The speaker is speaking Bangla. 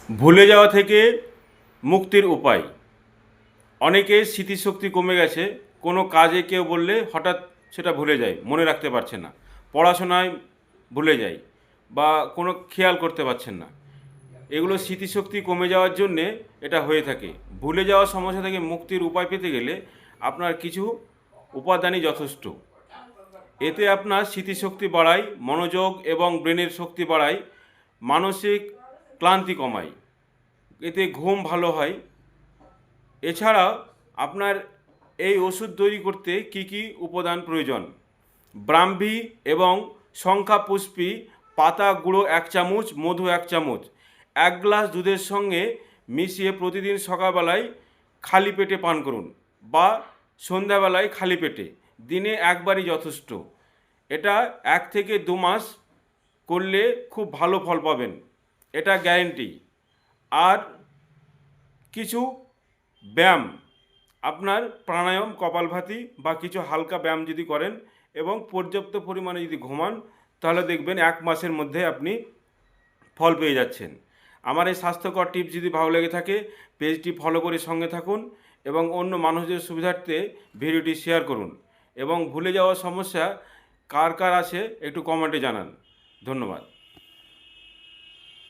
ভুলে যাওয়া থেকে মুক্তির উপায়। অনেকের স্মৃতিশক্তি কমে গেছে, কোনো কাজে কেউ বললে হঠাৎ সেটা ভুলে যায়, মনে রাখতে পারছে না। পড়াশোনায় ভুলে যায় বা কোনো খেয়াল করতে পারছেন না। এগুলো স্মৃতিশক্তি কমে যাওয়ার জন্যে এটা হয়ে থাকে। ভুলে যাওয়ার সমস্যা থেকে মুক্তির উপায় পেতে গেলে আপনার কিছু উপাদানই যথেষ্ট। এতে আপনার স্মৃতিশক্তি বাড়ায়, মনোযোগ এবং ব্রেনের শক্তি বাড়ায়, মানসিক ক্লান্তি কমায়, এতে ঘুম ভালো হয়। এছাড়া আপনার এই ওষুধ তৈরি করতে কি কি উপাদান প্রয়োজন: ব্রাহ্মী এবং শঙ্খাপুষ্পী পাতা গুঁড়ো 1 চামচ, মধু 1 চামচ, 1 গ্লাস দুধের সঙ্গে মিশিয়ে প্রতিদিন সকালবেলায় খালি পেটে পান করুন বা সন্ধ্যাবেলায় খালি পেটে, দিনে একবারই যথেষ্ট। এটা 1 থেকে 2 মাস করলে খুব ভালো ফল পাবেন, এটা গ্যারেন্টি। আর কিছু ব্যায়াম, আপনার প্রাণায়াম, কপালভাতি বা কিছু হালকা ব্যায়াম যদি করেন এবং পর্যাপ্ত পরিমাণে যদি ঘুমান, তাহলে দেখবেন 1 মাসের মধ্যে আপনি ফল পেয়ে যাচ্ছেন। আমার এই স্বাস্থ্যকর টিপস যদি ভালো লেগে থাকে, পেজটি ফলো করে সঙ্গে থাকুন এবং অন্য মানুষদের সুবিধার্থে ভিডিওটি শেয়ার করুন। এবং ভুলে যাওয়ার সমস্যা কার কার আছে একটু কমেন্টে জানান। ধন্যবাদ।